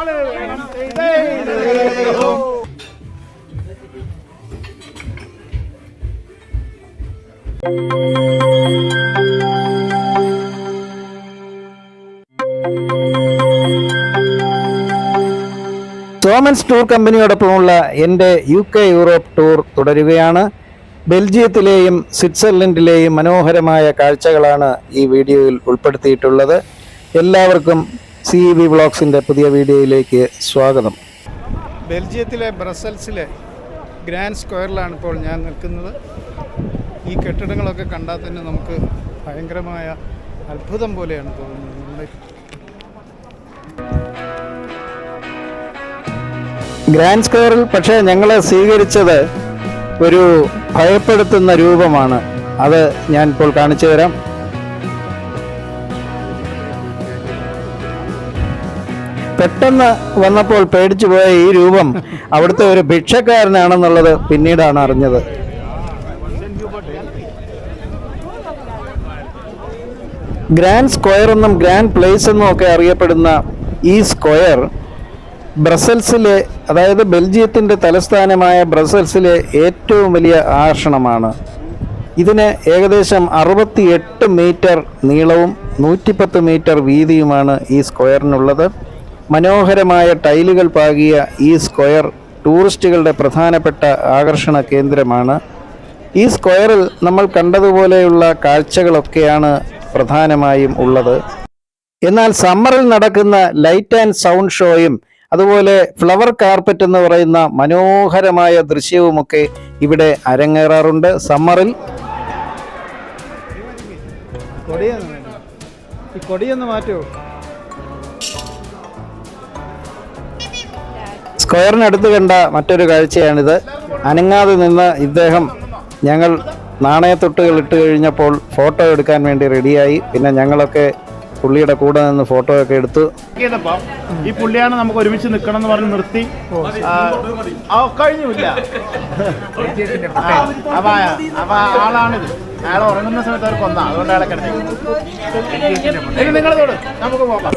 തോമൻസ് tour കമ്പനിയോടൊപ്പമുള്ള എൻ്റെ UK Europe tour തുടരുകയാണ്. ബെൽജിയത്തിലെയും സ്വിറ്റ്സർലൻഡിലെയും മനോഹരമായ കാഴ്ചകളാണ് ഈ വീഡിയോയിൽ ഉൾപ്പെടുത്തിയിട്ടുള്ളത്. എല്ലാവർക്കും CEV വ്ളോഗ്സിൻ്റെ പുതിയ വീഡിയോയിലേക്ക് സ്വാഗതം. ബെൽജിയത്തിലെ ബ്രസൽസിലെ ഗ്രാൻഡ് സ്ക്വയറിലാണ് ഇപ്പോൾ ഞാൻ നിൽക്കുന്നത്. ഈ കെട്ടിടങ്ങളൊക്കെ കണ്ടാൽ തന്നെ നമുക്ക് ഭയങ്കരമായ അത്ഭുതം പോലെയാണ് തോന്നുന്നത്. ഗ്രാൻഡ് സ്ക്വയറിൽ പക്ഷേ ഞങ്ങളെ സ്വീകരിച്ചത് ഒരു ഭയപ്പെടുത്തുന്ന രൂപമാണ്. അത് ഞാൻ ഇപ്പോൾ കാണിച്ചു തരാം. പെട്ടെന്ന് വന്നപ്പോൾ പേടിച്ചു പോയ ഈ രൂപം അവിടുത്തെ ഒരു ഭിക്ഷക്കാരനാണെന്നുള്ളത് പിന്നീടാണ് അറിഞ്ഞത്. ഗ്രാൻഡ് സ്ക്വയർ എന്നും ഗ്രാൻഡ് പ്ലേസ് എന്നും ഒക്കെ അറിയപ്പെടുന്ന ഈ സ്ക്വയർ ബ്രസൽസിലെ, അതായത് ബെൽജിയത്തിൻ്റെ തലസ്ഥാനമായ ബ്രസൽസിലെ ഏറ്റവും വലിയ ആകർഷണമാണ്. ഇതിന് ഏകദേശം 68 മീറ്റർ നീളവും 110 മീറ്റർ വീതിയുമാണ് ഈ സ്ക്വയറിനുള്ളത്. മനോഹരമായ ടൈലുകൾ പാകിയ ഈ സ്ക്വയർ ടൂറിസ്റ്റുകളുടെ പ്രധാനപ്പെട്ട ആകർഷണ കേന്ദ്രമാണ്. ഈ സ്ക്വയറിൽ നമ്മൾ കണ്ടതുപോലെയുള്ള കാഴ്ചകളൊക്കെയാണ് പ്രധാനമായും ഉള്ളത്. എന്നാൽ സമ്മറിൽ നടക്കുന്ന ലൈറ്റ് ആൻഡ് സൗണ്ട് ഷോയും അതുപോലെ ഫ്ലവർ കാർപ്പറ്റ് എന്ന് പറയുന്ന മനോഹരമായ ദൃശ്യവുമൊക്കെ ഇവിടെ അരങ്ങേറാറുണ്ട്. സമ്മറിൽ കൊടിയൊന്ന് മാറ്റൂ. സ്ക്വയറിനടുത്ത് കണ്ട മറ്റൊരു കാഴ്ചയാണിത്. അനങ്ങാതെ നിന്ന് ഇദ്ദേഹം ഞങ്ങൾ നാണയത്തൊട്ടുകൾ ഇട്ട് കഴിഞ്ഞപ്പോൾ ഫോട്ടോ എടുക്കാൻ വേണ്ടി റെഡിയായി. പിന്നെ ഞങ്ങളൊക്കെ പുള്ളിയുടെ കൂടെ നിന്ന് ഫോട്ടോ ഒക്കെ എടുത്തു. ഈ പുള്ളിയാണ് നമുക്ക് ഒരുമിച്ച് നിൽക്കണം എന്ന് പറഞ്ഞ് നിർത്തി കഴിഞ്ഞില്ല. അപ്പൊ ആളാണിത്. അയാൾ ഉറങ്ങുന്ന സമയത്ത് അവർ കൊന്ന, അതുകൊണ്ട് അയാളെ കിടന്നു. നിങ്ങളോട് നമുക്ക് പോകാം.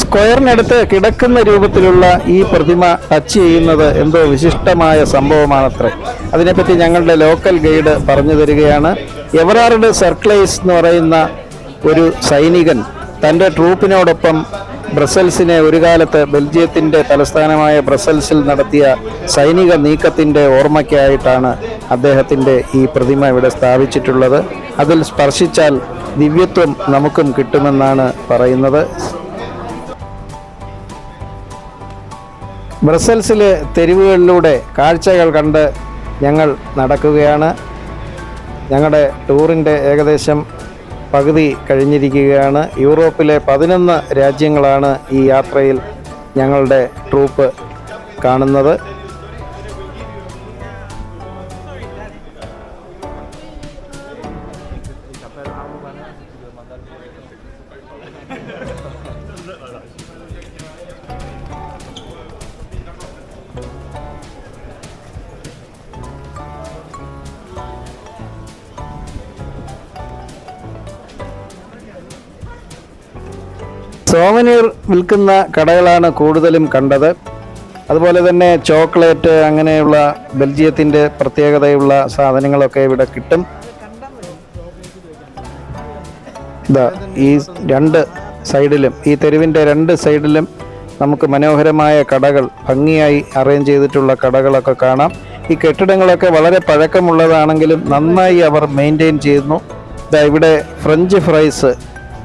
സ്ക്വയറിനടുത്ത് കിടക്കുന്ന രൂപത്തിലുള്ള ഈ പ്രതിമ ടച്ച് ചെയ്യുന്നത് എന്തോ വിശിഷ്ടമായ സംഭവമാണത്രേ. അതിനെപ്പറ്റി ഞങ്ങളുടെ ലോക്കൽ ഗൈഡ് പറഞ്ഞു തരികയാണ്. എവറാർഡ് സർക്ലൈസ് എന്ന് പറയുന്ന ഒരു സൈനികൻ തൻ്റെ ട്രൂപ്പിനോടൊപ്പം ബ്രസൽസിനെ ഒരു കാലത്ത് ബെൽജിയത്തിൻ്റെ തലസ്ഥാനമായ ബ്രസൽസിൽ നടത്തിയ സൈനിക നീക്കത്തിൻ്റെ ഓർമ്മയ്ക്കായിട്ടാണ് അദ്ദേഹത്തിൻ്റെ ഈ പ്രതിമ ഇവിടെ സ്ഥാപിച്ചിട്ടുള്ളത്. അതിൽ സ്പർശിച്ചാൽ ദിവ്യത്വം നമുക്കും കിട്ടുമെന്നാണ് പറയുന്നത്. ബ്രസൽസിലെ തെരുവുകളിലൂടെ കാഴ്ചകൾ കണ്ട് ഞങ്ങൾ നടക്കുകയാണ്. ഞങ്ങളുടെ ടൂറിൻ്റെ ഏകദേശം പകുതി കഴിഞ്ഞിരിക്കുകയാണ്. യൂറോപ്പിലെ 11 രാജ്യങ്ങളാണ് ഈ യാത്രയിൽ ഞങ്ങളുടെ ട്രൂപ്പ് കാണുന്നത്. സോവനീർ വിൽക്കുന്ന കടകളാണ് കൂടുതലും കണ്ടത്. അതുപോലെ തന്നെ ചോക്ലേറ്റ്, അങ്ങനെയുള്ള ബെൽജിയത്തിൻ്റെ പ്രത്യേകതയുള്ള സാധനങ്ങളൊക്കെ ഇവിടെ കിട്ടും. ഈ രണ്ട് സൈഡിലും, ഈ തെരുവിൻ്റെ 2 സൈഡിലും നമുക്ക് മനോഹരമായ കടകൾ, ഭംഗിയായി അറേഞ്ച് ചെയ്തിട്ടുള്ള കടകളൊക്കെ കാണാം. ഈ കെട്ടിടങ്ങളൊക്കെ വളരെ പഴക്കമുള്ളതാണെങ്കിലും നന്നായി അവർ മെയിൻറ്റെയിൻ ചെയ്യുന്നു. ഇവിടെ ഫ്രഞ്ച് ഫ്രൈസ്,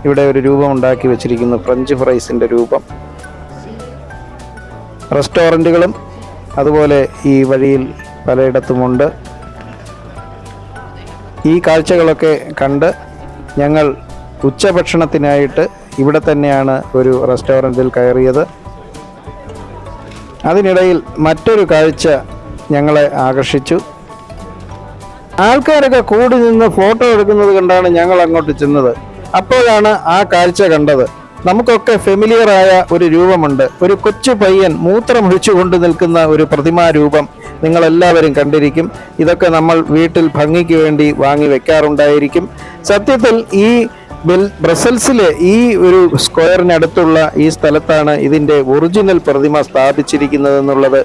ഇവിടെ ഒരു രൂപം ഉണ്ടാക്കി വെച്ചിരിക്കുന്നു, ഫ്രഞ്ച് ഫ്രൈസിൻ്റെ രൂപം. റെസ്റ്റോറൻറ്റുകളും അതുപോലെ ഈ വഴിയിൽ പലയിടത്തുമുണ്ട്. ഈ കാഴ്ചകളൊക്കെ കണ്ട് ഞങ്ങൾ ഉച്ചഭക്ഷണത്തിനായിട്ട് ഇവിടെ തന്നെയാണ് ഒരു റെസ്റ്റോറൻറ്റിൽ കയറിയത്. അതിനിടയിൽ മറ്റൊരു കാഴ്ച ഞങ്ങളെ ആകർഷിച്ചു. ആൾക്കാരൊക്കെ കൂടി നിന്ന് ഫോട്ടോ എടുക്കുന്നത് കണ്ടാണ് ഞങ്ങൾ അങ്ങോട്ട് ചെന്നത്. അപ്പോഴാണ് ആ കാഴ്ച കണ്ടത്. നമുക്കൊക്കെ ഫെമിലിയറായ ഒരു രൂപമുണ്ട്. ഒരു കൊച്ചു പയ്യൻ മൂത്രമൊഴിച്ചു കൊണ്ട് നിൽക്കുന്ന ഒരു പ്രതിമാ രൂപം നിങ്ങളെല്ലാവരും കണ്ടിരിക്കും. ഇതൊക്കെ നമ്മൾ വീട്ടിൽ ഭംഗിക്ക് വേണ്ടി വാങ്ങി വെക്കാറുണ്ടായിരിക്കും. സത്യത്തിൽ ഈ ബ്രസൽസിലെ ഈ ഒരു സ്ക്വയറിനടുത്തുള്ള ഈ സ്ഥലത്താണ് ഇതിൻ്റെ ഒറിജിനൽ പ്രതിമ സ്ഥാപിച്ചിരിക്കുന്നതെന്നുള്ളത്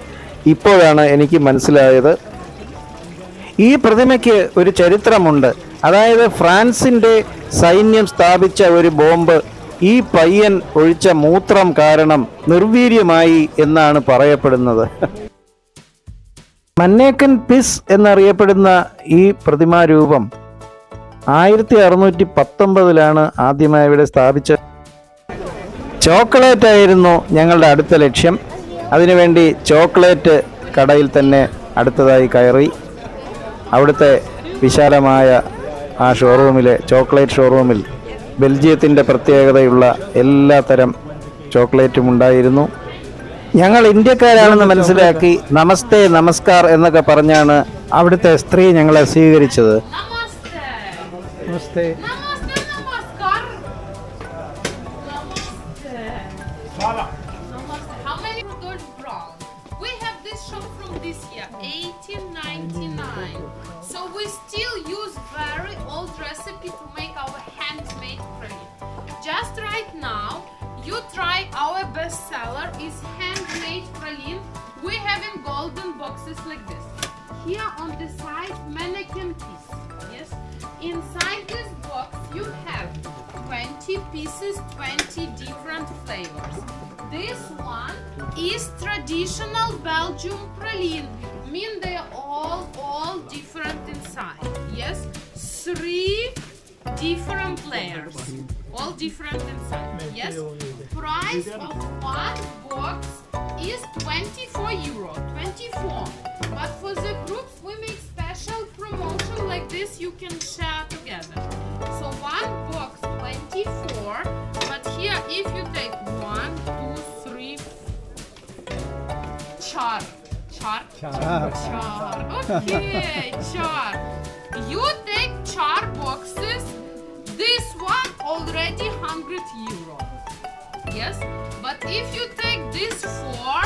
ഇപ്പോഴാണ് എനിക്ക് മനസ്സിലായത്. ഈ പ്രതിമയ്ക്ക് ഒരു ചരിത്രമുണ്ട്. അതായത് ഫ്രാൻസിൻ്റെ സൈന്യം സ്ഥാപിച്ച ഒരു ബോംബ് ഈ പയ്യൻ ഒഴിച്ച മൂത്രം കാരണം നിർവീര്യമായി എന്നാണ് പറയപ്പെടുന്നത്. മന്നേക്കൻ പിസ് എന്നറിയപ്പെടുന്ന ഈ പ്രതിമാരൂപം 1619 ആദ്യമായി ഇവിടെ സ്ഥാപിച്ചത്. ചോക്ലേറ്റ് ആയിരുന്നു ഞങ്ങളുടെ അടുത്ത ലക്ഷ്യം. അതിനുവേണ്ടി ചോക്ലേറ്റ് കടയിൽ തന്നെ അടുത്തതായി കയറി. അവിടുത്തെ വിശാലമായ ആ ഷോറൂമിലെ ചോക്ലേറ്റ് ഷോറൂമിൽ ബെൽജിയത്തിൻ്റെ പ്രത്യേകതയുള്ള എല്ലാ തരം ചോക്ലേറ്റും ഉണ്ടായിരുന്നു. ഞങ്ങൾ ഇന്ത്യക്കാരാണെന്ന് മനസ്സിലാക്കി നമസ്തേ നമസ്കാർ എന്നൊക്കെ പറഞ്ഞാണ് അവിടുത്തെ സ്ത്രീ ഞങ്ങളെ സ്വീകരിച്ചത്. നമസ്തേ. How many gold brown? We have this shop from this year, 1899. So we still use very old recipe to make our handmade praline. Just right now, you try our best seller is handmade praline. We have in golden boxes like this. Here on the side, mannequin piece. Yes. Inside this box, you have 20 pieces, 20 different flavors. This one is traditional Belgium praline. Mean they are all different inside. Yes, 3 different layers, all different inside. Yes, price of one box is €24. 24. But for the groups, we make special promotion like this. You can share together. So one box 24. But here, if you take 1, 2, 3, char. Okay, char. You take char boxes. This one already €100. Yes, but if you take this 4,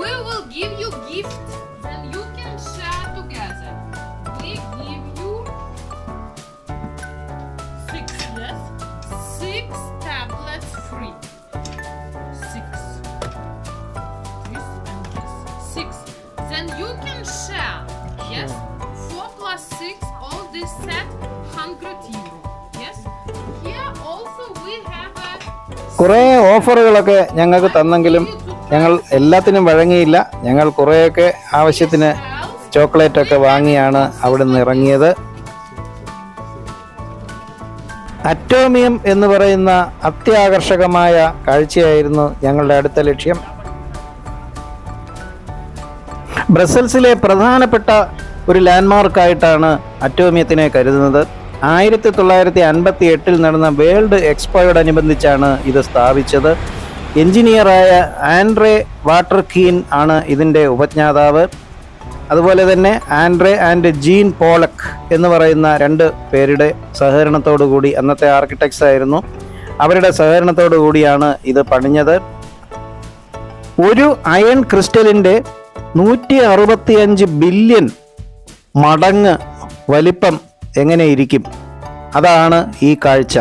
we will give you gift. Then you can share together. We give you 6, yes, 6 tablets free. 6. This and this. 6. Then you can share. Yes, 4 plus 6, all this set €100. Yes. Here also we have a. കുറേ ഓഫറുകളൊക്കെ ഞങ്ങൾക്ക് തന്നെങ്കിലും ഞങ്ങൾ എല്ലാത്തിനും വഴങ്ങിയില്ല. ഞങ്ങൾ കുറേയൊക്കെ ആവശ്യത്തിന് ചോക്ലേറ്റൊക്കെ വാങ്ങിയാണ് അവിടെ നിന്ന് ഇറങ്ങിയത്. അറ്റോമിയം എന്ന് പറയുന്ന അത്യാകർഷകമായ കാഴ്ചയായിരുന്നു ഞങ്ങളുടെ അടുത്ത ലക്ഷ്യം. ബ്രസൽസിലെ പ്രധാനപ്പെട്ട ഒരു ലാൻഡ്മാർക്കായിട്ടാണ് അറ്റോമിയത്തിനെ കരുതുന്നത്. 1958 നടന്ന വേൾഡ് എക്സ്പോയോടനുബന്ധിച്ചാണ് ഇത് സ്ഥാപിച്ചത്. എഞ്ചിനീയറായ ആൻഡ്രേ വാട്ടർകീൻ ആണ് ഇതിൻ്റെ ഉപജ്ഞാതാവ്. അതുപോലെ തന്നെ ആൻഡ്രേ ആൻഡ് ജീൻ പോളക്ക് എന്ന് പറയുന്ന 2 പേരുടെ സഹകരണത്തോടു കൂടി, അന്നത്തെ ആർക്കിടെക്ട്സ് ആയിരുന്നു, അവരുടെ സഹകരണത്തോടു കൂടിയാണ് ഇത് പണിഞ്ഞത്. ഒരു അയൺ ക്രിസ്റ്റലിൻ്റെ 165 ബില്യൺ മടങ്ങ് വലിപ്പം എങ്ങനെ ഇരിക്കും? അതാണ് ഈ കാഴ്ച.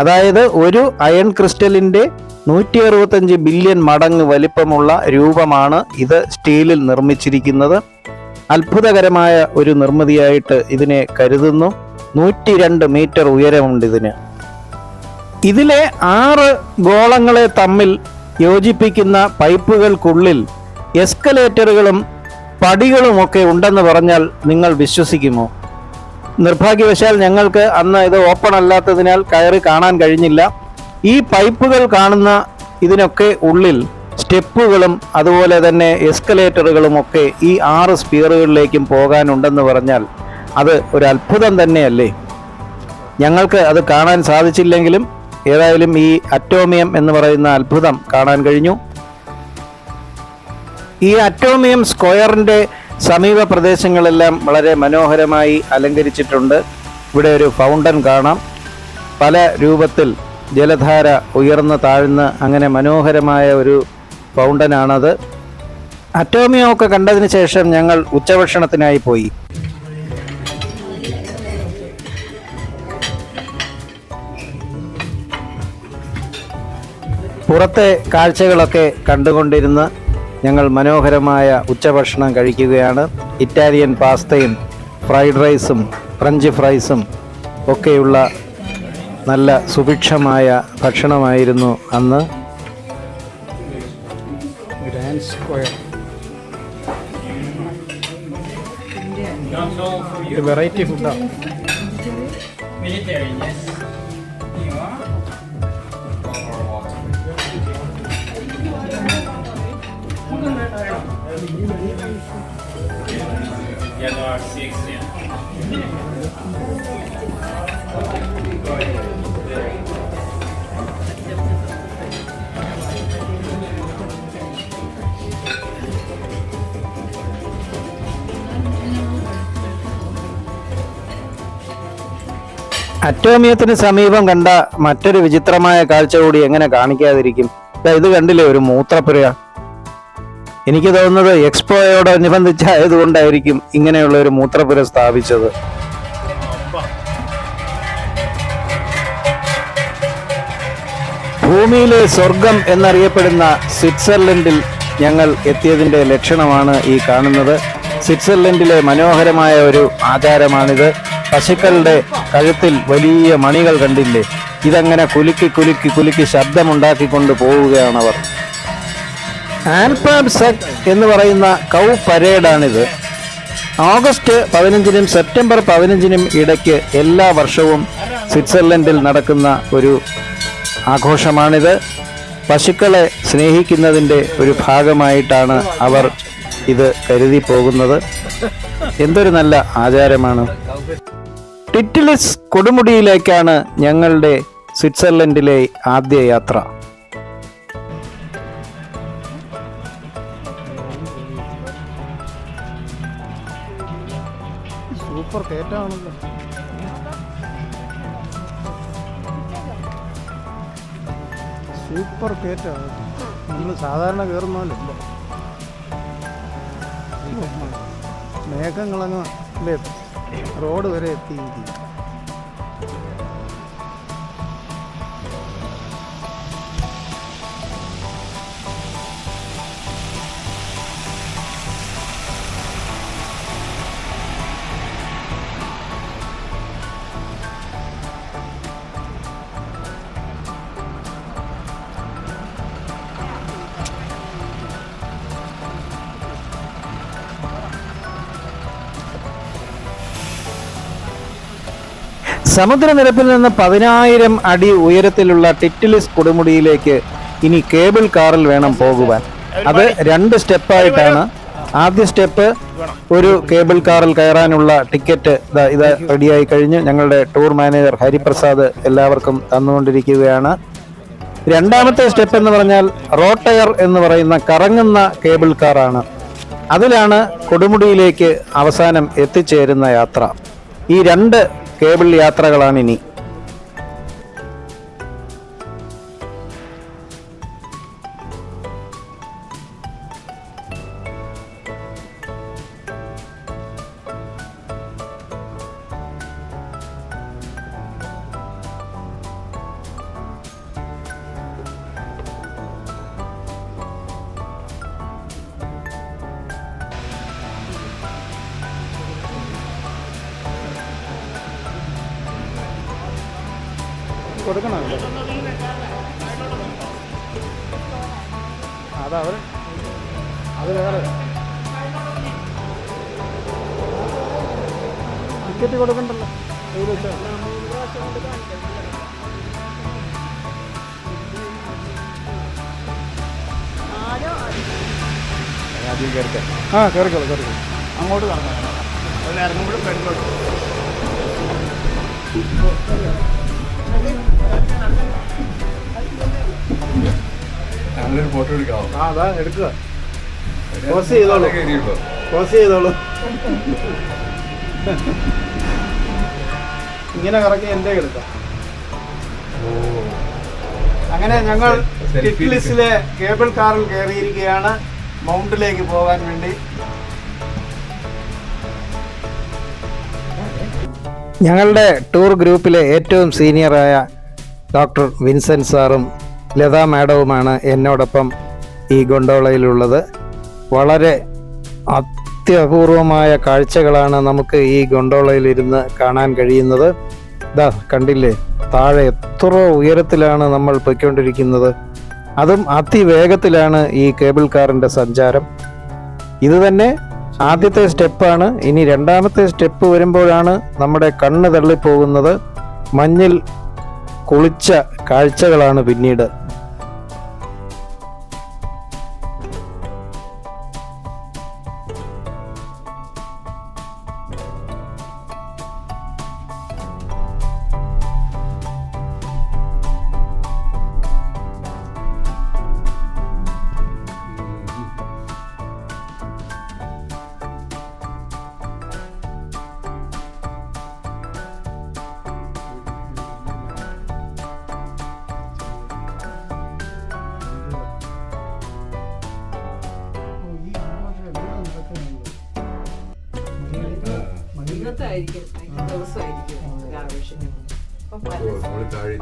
അതായത് ഒരു അയൺ ക്രിസ്റ്റലിൻ്റെ 165 ബില്യൺ മടങ്ങ് വലിപ്പമുള്ള രൂപമാണ് ഇത് സ്റ്റീലിൽ നിർമ്മിച്ചിരിക്കുന്നത്. അത്ഭുതകരമായ ഒരു നിർമ്മിതിയായിട്ട് ഇതിനെ കരുതുന്നു. 102 മീറ്റർ ഉയരമുണ്ട് ഇതിന്. ഇതിലെ 6 ഗോളങ്ങളെ തമ്മിൽ യോജിപ്പിക്കുന്ന പൈപ്പുകൾക്കുള്ളിൽ എസ്കലേറ്ററുകളും പടികളുമൊക്കെ ഉണ്ടെന്ന് പറഞ്ഞാൽ നിങ്ങൾ വിശ്വസിക്കുമോ? നിർഭാഗ്യവശാൽ ഞങ്ങൾക്ക് അന്ന് ഇത് ഓപ്പൺ അല്ലാത്തതിനാൽ കയറി കാണാൻ കഴിഞ്ഞില്ല. ഈ പൈപ്പുകൾ കാണുന്ന ഇതിനൊക്കെ ഉള്ളിൽ സ്റ്റെപ്പുകളും അതുപോലെ തന്നെ എസ്കലേറ്ററുകളും ഒക്കെ ഈ 6 സ്പിയറുകളിലേക്കും പോകാനുണ്ടെന്ന് പറഞ്ഞാൽ അത് ഒരു അത്ഭുതം തന്നെയല്ലേ? ഞങ്ങൾക്ക് അത് കാണാൻ സാധിച്ചില്ലെങ്കിലും ഏതായാലും ഈ അറ്റോമിയം എന്ന് പറയുന്ന അത്ഭുതം കാണാൻ കഴിഞ്ഞു. ഈ അറ്റോമിയം സ്ക്വയറിൻ്റെ സമീപ പ്രദേശങ്ങളെല്ലാം വളരെ മനോഹരമായി അലങ്കരിച്ചിട്ടുണ്ട്. ഇവിടെ ഒരു ഫൗണ്ടൻ കാണാം. പല രൂപത്തിൽ ജലധാര ഉയർന്ന് താഴ്ന്ന് അങ്ങനെ മനോഹരമായ ഒരു ഫൗണ്ടനാണത്. അറ്റോമിയമൊക്കെ കണ്ടതിന് ശേഷം ഞങ്ങൾ ഉച്ചഭക്ഷണത്തിനായി പോയി. പുറത്തെ കാഴ്ചകളൊക്കെ കണ്ടുകൊണ്ടിരുന്ന് ഞങ്ങൾ മനോഹരമായ ഉച്ചഭക്ഷണം കഴിക്കുകയാണ്. ഇറ്റാലിയൻ പാസ്തയും ഫ്രൈഡ് റൈസും ഫ്രഞ്ച് ഫ്രൈസും ഒക്കെയുള്ള നല്ല സുഭിക്ഷമായ ഭക്ഷണമായിരുന്നു അന്ന്. ഗ്രാൻഡ് സ്ക്വയർ വെറൈറ്റി ഫുഡാണ്. അറ്റോമിയത്തിന് സമീപം കണ്ട മറ്റൊരു വിചിത്രമായ കാഴ്ച കൂടി എങ്ങനെ കാണിക്കാതിരിക്കും. ഇത് കണ്ടില്ലേ, ഒരു മൂത്രപ്പുര. എനിക്ക് തോന്നുന്നത് എക്സ്പോയോടനുബന്ധിച്ചായതുകൊണ്ടായിരിക്കും ഇങ്ങനെയുള്ള ഒരു മൂത്രപ്പുര സ്ഥാപിച്ചത്. ഭൂമിയിലെ സ്വർഗം എന്നറിയപ്പെടുന്ന സ്വിറ്റ്സർലൻഡിൽ ഞങ്ങൾ എത്തിയതിൻ്റെ ലക്ഷണമാണ് ഈ കാണുന്നത്. സ്വിറ്റ്സർലൻഡിലെ മനോഹരമായ ഒരു ആചാരമാണിത്. പശുക്കളുടെ കഴുത്തിൽ വലിയ മണികൾ കണ്ടില്ലേ, ഇതങ്ങനെ കുലുക്കി കുലുക്കി കുലുക്കി ശബ്ദമുണ്ടാക്കിക്കൊണ്ട് പോവുകയാണവർ. ആൽപാബ്സക് എന്ന് പറയുന്ന കൗ പരേഡാണിത്. ഓഗസ്റ്റ് 15-നും സെപ്റ്റംബർ 15-നും ഇടയ്ക്ക് എല്ലാ വർഷവും സ്വിറ്റ്സർലൻഡിൽ നടക്കുന്ന ഒരു ആഘോഷമാണിത്. പശുക്കളെ സ്നേഹിക്കുന്നതിൻ്റെ ഒരു ഭാഗമായിട്ടാണ് അവർ ഇത് കരുതി പോകുന്നത്. എന്തൊരു നല്ല ആചാരമാണ്. ടിറ്റിലിസ് കൊടുമുടിയിലേക്കാണ് ഞങ്ങളുടെ സ്വിറ്റ്സർലൻഡിലെ ആദ്യ യാത്ര. സൂപ്പർ കയറ്റാണല്ലോ. സൂപ്പർ കയറ്റാണ്. നമ്മൾ സാധാരണ കയറുന്നല്ലോ. മേഘങ്ങളങ്ങ് അല്ലേ റോഡ് വരെ എത്തിയിരിക്കും. സമുദ്രനിരപ്പിൽ നിന്ന് 10,000 അടി ഉയരത്തിലുള്ള ടിറ്റിലിസ് കൊടുമുടിയിലേക്ക് ഇനി കേബിൾ കാറിൽ വേണം പോകുവാൻ. അത് 2 സ്റ്റെപ്പായിട്ടാണ്. ആദ്യ സ്റ്റെപ്പ് ഒരു കേബിൾ കാറിൽ കയറാനുള്ള ടിക്കറ്റ് ഇത് റെഡിയായി കഴിഞ്ഞു. ഞങ്ങളുടെ ടൂർ മാനേജർ ഹരിപ്രസാദ് എല്ലാവർക്കും തന്നുകൊണ്ടിരിക്കുകയാണ്. രണ്ടാമത്തെ സ്റ്റെപ്പ് എന്ന് പറഞ്ഞാൽ റോട്ടയർ എന്ന് പറയുന്ന കറങ്ങുന്ന കേബിൾ കാറാണ്. അതിലാണ് കൊടുമുടിയിലേക്ക് അവസാനം എത്തിച്ചേരുന്ന യാത്ര. ഈ 2 കേബിൾ യാത്രകളാണിനി. കൊടുക്കണമല്ലോ അതവർ അത് വേറെ ടിക്കറ്റ് കൊടുക്കണ്ടല്ലോ. ആ കയറിക്കോളൂ കയറിക്കോളൂ. അങ്ങോട്ട് കറങ്ങാം. അതിൽ ഇറങ്ങുമ്പോഴും ഫ്രണ്ടിലോട്ട്. ഫോട്ടോ എടുക്കാം. ആ അതാ എടുക്കുക. പോസ് ചെയ്തോളൂ, പോസ് ചെയ്തോളൂ. ഇങ്ങനെ കറക്കി എൻ്റെ എടുക്കാം. അങ്ങനെ ഞങ്ങൾ ടിറ്റിലിസിലെ കേബിൾ കാറിൽ കയറിയിരിക്കുകയാണ് മൗണ്ടിലേക്ക് പോകാൻ വേണ്ടി. ഞങ്ങളുടെ ടൂർ ഗ്രൂപ്പിലെ ഏറ്റവും സീനിയറായ ഡോക്ടർ വിൻസെൻ്റ് സാറും ലതാ മാഡവുമാണ് എന്നോടൊപ്പം ഈ ഗൊണ്ടോളയിലുള്ളത്. വളരെ അത്യപൂർവമായ കാഴ്ചകളാണ് നമുക്ക് ഈ ഗൊണ്ടോളയിലിരുന്ന് കാണാൻ കഴിയുന്നത്. ഇതാ കണ്ടില്ലേ, താഴെ എത്ര ഉയരത്തിലാണ് നമ്മൾ പൊയ്ക്കൊണ്ടിരിക്കുന്നത്. അതും അതിവേഗത്തിലാണ് ഈ കേബിൾ കാറിൻ്റെ സഞ്ചാരം. ഇത് തന്നെ ആദ്യത്തെ സ്റ്റെപ്പാണ്. ഇനി രണ്ടാമത്തെ സ്റ്റെപ്പ് വരുമ്പോഴാണ് നമ്മുടെ കണ്ണ് തള്ളിപ്പോകുന്നത്. മഞ്ഞിൽ കുളിച്ച കാഴ്ചകളാണ് പിന്നീട്.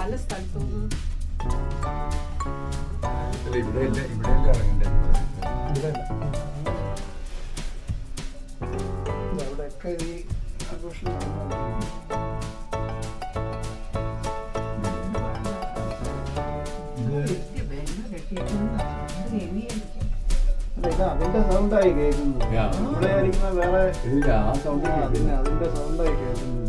പല സ്ഥലത്തും അതിന്റെ സൗണ്ടായി കേൾക്കുന്നു. ഇവിടെ ആയിരിക്കുന്ന വേറെ അതിന്റെ സൗണ്ടായി കേൾക്കുന്നു.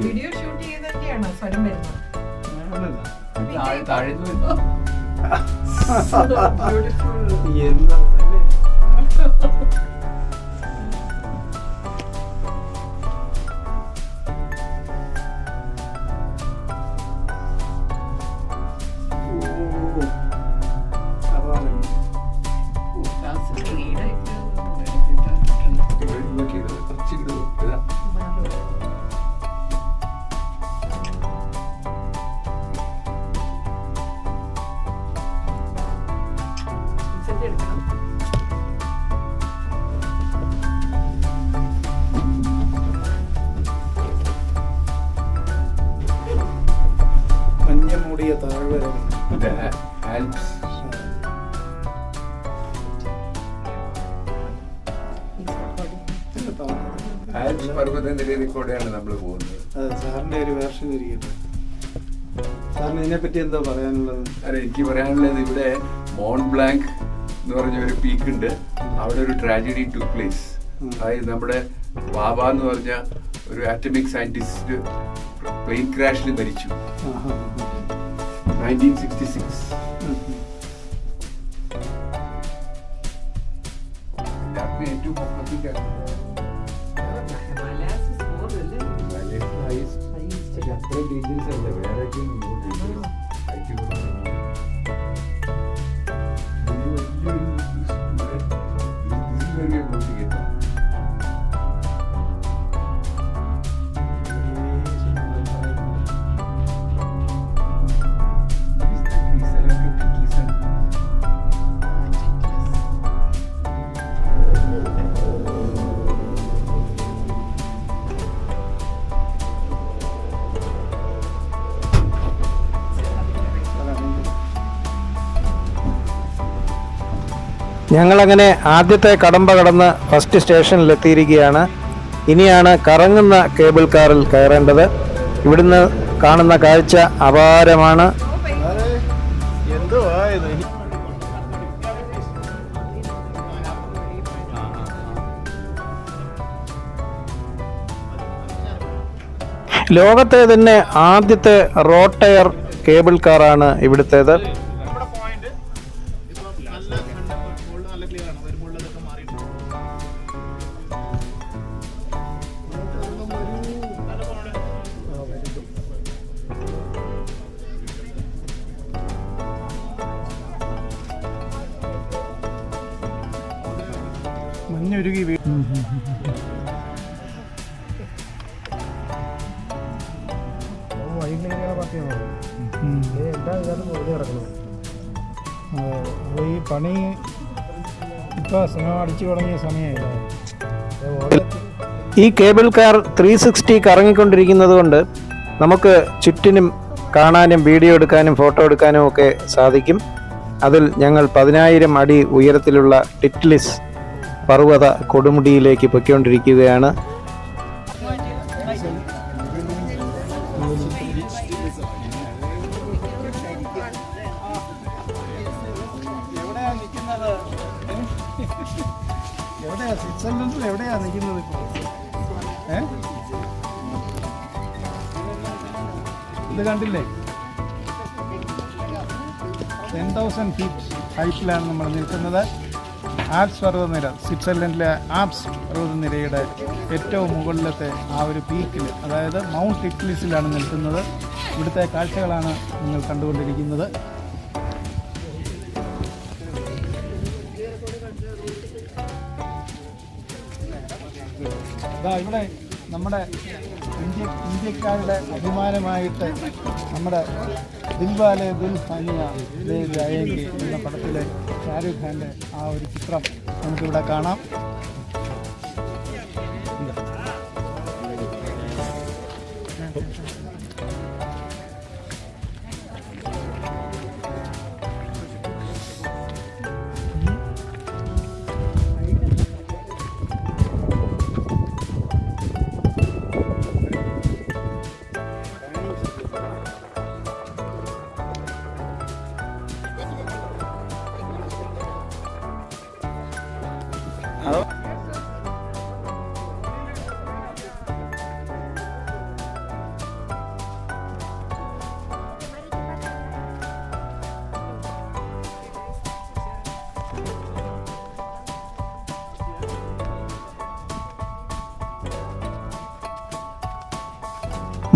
വീഡിയോ ഷൂട്ട് ചെയ്തൊക്കെയാണോ സ്വരം വരുന്നത്? മൂടിയ താഴ്വരകൾ. പർവ്വതനിരയിൽ കൂടെയാണ് നമ്മൾ പോകുന്നത്. അതെ, സാറിന്റെ ഒരു വേർഷൻ ഇരിക്കട്ടെ. സാറിന് ഇതിനെ പറ്റി എന്താ പറയാനുള്ളത്? അതെ, എനിക്ക് പറയാനുള്ളത് ഇവിടെ മോൺ ബ്ലാങ്ക് എന്ന് പറഞ്ഞ ഒരു പീക്ക് ഉണ്ട്. അവിടെ ഒരു ട്രാജഡി ടു പ്ലേസ്. അതായത് നമ്മുടെ ബാബ എന്ന് പറഞ്ഞ ഒരു ആറ്റമിക് സയന്റിസ്റ്റ് പ്ലെയിൻ ക്രാഷിൽ മരിച്ചു 1966. ഏറ്റവും അത്ര ഡീറ്റെയിൽസ് അല്ല, വേറെ ഞങ്ങളങ്ങനെ ആദ്യത്തെ കടമ്പ കടന്ന് ഫസ്റ്റ് സ്റ്റേഷനിലെത്തിയിരിക്കുകയാണ്. ഇനിയാണ് കറങ്ങുന്ന കേബിൾ കാറിൽ കയറേണ്ടത്. ഇവിടുന്ന് കാണുന്ന കാഴ്ച അപാരമാണ്. ലോകത്തെ തന്നെ ആദ്യത്തെ റോട്ടയർ കേബിൾ കാറാണ് ഇവിടുത്തേത്. മഞ്ഞൊരുകി ഈ പണി ഇപ്പൊ സിനിമ അടിച്ചു തുടങ്ങിയ സമയമില്ല. ഈ കേബിൾ കാർ 360 കറങ്ങിക്കൊണ്ടിരിക്കുന്നത് കൊണ്ട് നമുക്ക് ചുറ്റിനും കാണാനും വീഡിയോ എടുക്കാനും ഫോട്ടോ എടുക്കാനും ഒക്കെ സാധിക്കും. അതിൽ ഞങ്ങൾ 10,000 അടി ഉയരത്തിലുള്ള ടിറ്റ്ലിസ് പർവ്വത കൊടുമുടിയിലേക്ക് പൊയ്ക്കൊണ്ടിരിക്കുകയാണ്. എവിടെയാ നിൽക്കുന്നത് ഇപ്പോൾ? ഇത് കണ്ടില്ലേ, 10,000 ഫീറ്റ് ഹൈറ്റിലാണ് നമ്മൾ നിൽക്കുന്നത്. ആൽപ്സ് പർവ്വതനിര, സ്വിറ്റ്സർലൻഡിലെ ആൽപ്സ് പർവ്വതനിരയുടെ ഏറ്റവും മുകളിലത്തെ ആ ഒരു പീക്കിൽ, അതായത് മൗണ്ട് ടിറ്റ്ലിസിലാണ് നിൽക്കുന്നത്. ഇവിടുത്തെ കാഴ്ചകളാണ് നിങ്ങൾ കണ്ടുകൊണ്ടിരിക്കുന്നത്. ഇവിടെ നമ്മുടെ ഇന്ത്യക്കാരുടെ അഭിമാനമായിട്ട് നമ്മുടെ ദിൽവാലെ ദുൽഹനിയ ലേ ജായേംഗെ എന്ന പടത്തിലെ ഷാരൂഖ് ഖാൻ്റെ ആ ഒരു ചിത്രം നമുക്കിവിടെ കാണാം.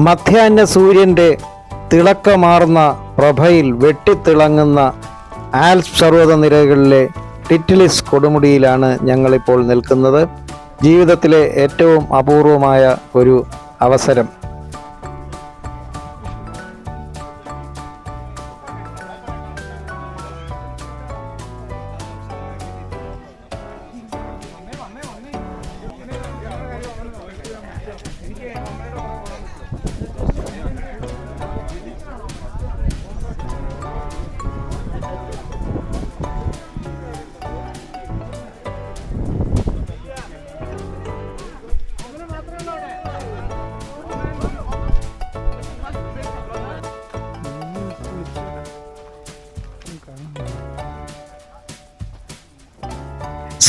മധ്യാഹ്ന സൂര്യൻ്റെ തിളക്കമാർന്ന പ്രഭയിൽ വെട്ടിത്തിളങ്ങുന്ന ആൽപ്സ് പർവ്വതനിരകളിലെ ടിറ്റ്ലിസ് കൊടുമുടിയിലാണ് ഞങ്ങളിപ്പോൾ നിൽക്കുന്നത്. ജീവിതത്തിലെ ഏറ്റവും അപൂർവമായ ഒരു അവസരം.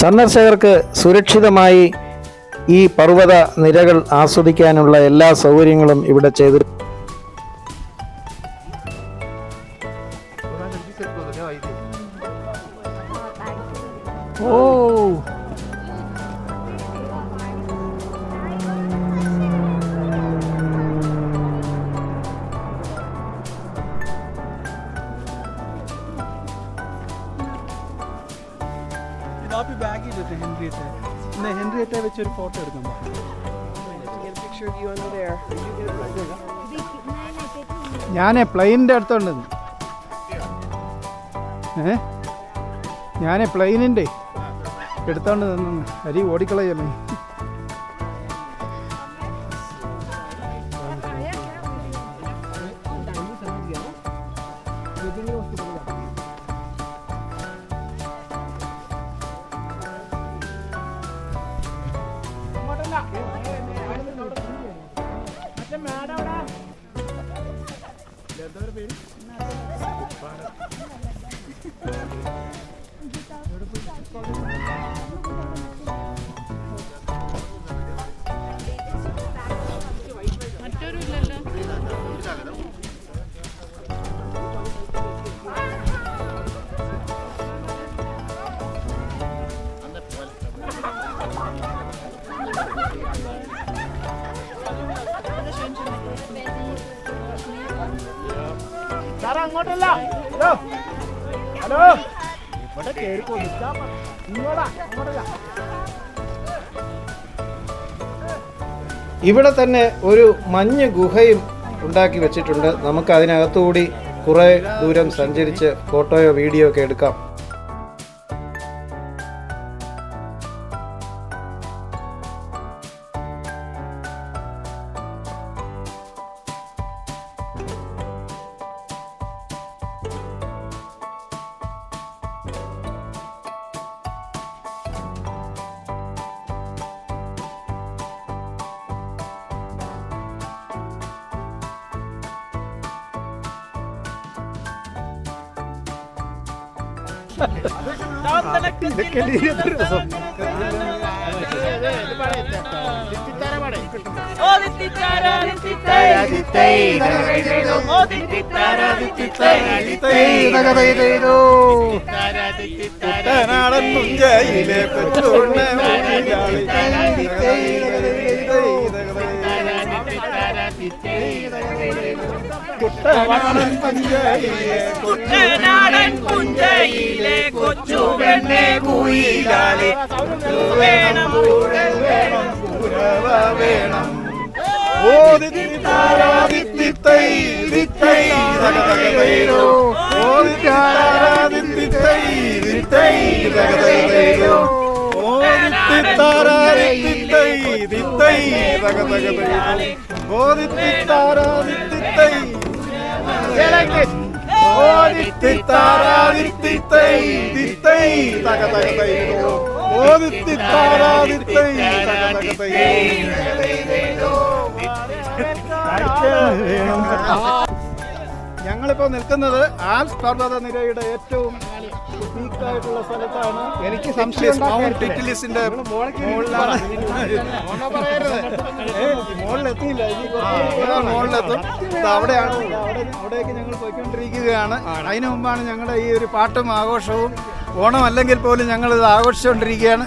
സന്ദർശകർക്ക് സുരക്ഷിതമായി ഈ പർവ്വത നിരകൾ ആസ്വദിക്കാനുള്ള എല്ലാ സൗകര്യങ്ങളും ഇവിടെ ചെയ്തു. ഹെൻറിയറ്റെ വെച്ചൊരു ഫോട്ടോ എടുക്കാൻ ഞാൻ പ്ലെയിനിൻ്റെ അടുത്തുണ്ട്. ഞാൻ പ്ലെയിനിൻ്റെ എടുത്തോണ്ട് നിന്ന് അരി ഓടിക്കളയല്ലേ. അങ്ങോട്ടല്ല, ഹലോ ഇവിടെ കേറിക്കോ, ഇങ്ങോട്ടാ, അങ്ങോട്ടല്ല. ഇവിടെ തന്നെ ഒരു മഞ്ഞ് ഗുഹയും ഉണ്ടാക്കി വെച്ചിട്ടുണ്ട്. നമുക്ക് അതിനകത്തുകൂടി കുറേ ദൂരം സഞ്ചരിച്ച് ഫോട്ടോയോ വീഡിയോ ഒക്കെ എടുക്കാം. കുട്ടനാടൻ പുഞ്ചയിലെ കൊച്ചുണ്ണ കുട്ടനാടൻ പുഞ്ചയിലെ കൊച്ചുപെണ്ണെ കുയിലാളി വേണം വേണം ഓദിത്തിത്താരാദിത്തിത്തൈ ദിത്തൈ തകതകതൈരോ ഓദിത്തിത്താരാദിത്തിത്തൈ ദിത്തൈ തകതകതൈരോ ഓദിത്തിത്താരാദിത്തിത്തൈ ദിത്തൈ തകതകതൈരോ ഓദിത്തിത്താരാദിത്തിത്തൈ ഓദിത്തിത്താരാദിത്തിത്തൈ ദിത്തൈ തകതകതൈരോ ഓദിത്തിത്താരാദിത്തൈ തകതകതൈരോ. ഞങ്ങളിപ്പോൾ നിൽക്കുന്നത് ആൽപ്സ് പർവ്വതനിരയുടെ ഏറ്റവും പീക്കായിട്ടുള്ള സ്ഥലത്താണ്. എനിക്ക് സംശയം മൗണ്ട് ടിറ്റിലിസിന്റെ മുകളിലാണ്. മുകളിലെത്തിയില്ല, മുകളിലെത്തും. അവിടെയാണ്, അവിടേക്ക് ഞങ്ങൾ പോയിക്കൊണ്ടിരിക്കുകയാണ്. അതിനു മുമ്പാണ് ഞങ്ങളുടെ ഈ ഒരു പാട്ടും ആഘോഷവും. ഓണം അല്ലെങ്കിൽ പോലും ഞങ്ങൾ ഇത് ആഘോഷിച്ചുകൊണ്ടിരിക്കുകയാണ്.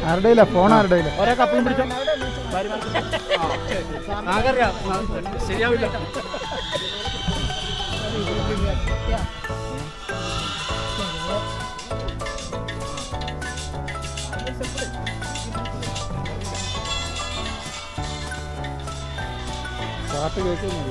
ആരുടെയില്ല ഫോൺ, ആരുടെയില്ല ഒരേ കപ്പലും പിടിച്ചോ. ശരിയാവില്ല. പാട്ട് കേൾക്കുന്നു.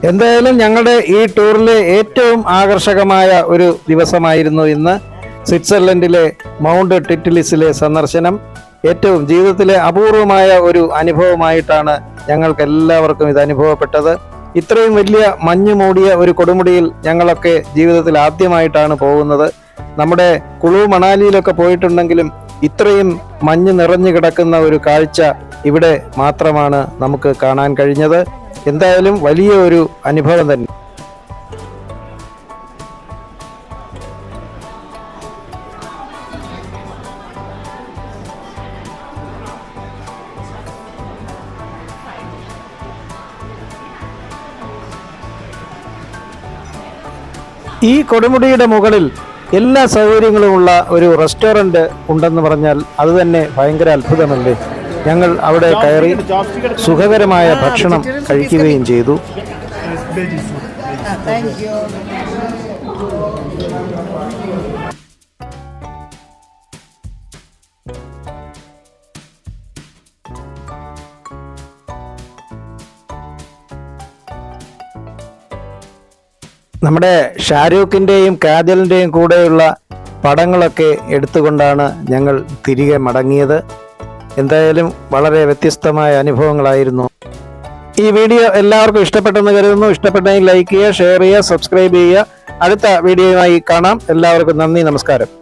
എന്തായാലും ഞങ്ങളുടെ ഈ ടൂറിലെ ഏറ്റവും ആകർഷകമായ ഒരു ദിവസമായിരുന്നു ഇന്ന്. സ്വിറ്റ്സർലൻഡിലെ മൗണ്ട് ടിറ്റിലിസിലെ സന്ദർശനം ഏറ്റവും ജീവിതത്തിലെ അപൂർവമായ ഒരു അനുഭവമായിട്ടാണ് ഞങ്ങൾക്ക് എല്ലാവർക്കും ഇത് അനുഭവപ്പെട്ടത്. ഇത്രയും വലിയ മഞ്ഞ് മൂടിയ ഒരു കൊടുമുടിയിൽ ഞങ്ങളൊക്കെ ജീവിതത്തിൽ ആദ്യമായിട്ടാണ് പോകുന്നത്. നമ്മുടെ കുളു മണാലിയിലൊക്കെ പോയിട്ടുണ്ടെങ്കിലും ഇത്രയും മഞ്ഞ് നിറഞ്ഞു കിടക്കുന്ന ഒരു കാഴ്ച ഇവിടെ മാത്രമാണ് നമുക്ക് കാണാൻ കഴിഞ്ഞത്. എന്തായാലും വലിയ ഒരു അനുഭവം തന്നെ. ഈ കൊടുമുടിയുടെ മുകളിൽ എല്ലാ സൗകര്യങ്ങളുമുള്ള ഒരു റെസ്റ്റോറൻറ്റ് ഉണ്ടെന്ന് പറഞ്ഞാൽ അത് തന്നെ ഭയങ്കര അത്ഭുതമല്ലേ. ഞങ്ങൾ അവിടെ കയറി സുഖകരമായ ഭക്ഷണം കഴിക്കുകയും ചെയ്തു. നമ്മുടെ ഷാരൂഖിൻ്റെയും കാജലിൻ്റെയും കൂടെയുള്ള പടങ്ങളൊക്കെ എടുത്തുകൊണ്ടാണ് ഞങ്ങൾ തിരികെ മടങ്ങിയത്. എന്തായാലും വളരെ വ്യത്യസ്തമായ അനുഭവങ്ങളായിരുന്നു. ഈ വീഡിയോ എല്ലാവർക്കും ഇഷ്ടപ്പെട്ടെന്ന് കരുതുന്നു. ഇഷ്ടപ്പെട്ടെങ്കിൽ ലൈക്ക് ചെയ്യുക, ഷെയർ ചെയ്യുക, സബ്സ്ക്രൈബ് ചെയ്യുക. അടുത്ത വീഡിയോയുമായി കാണാം. എല്ലാവർക്കും നന്ദി, നമസ്കാരം.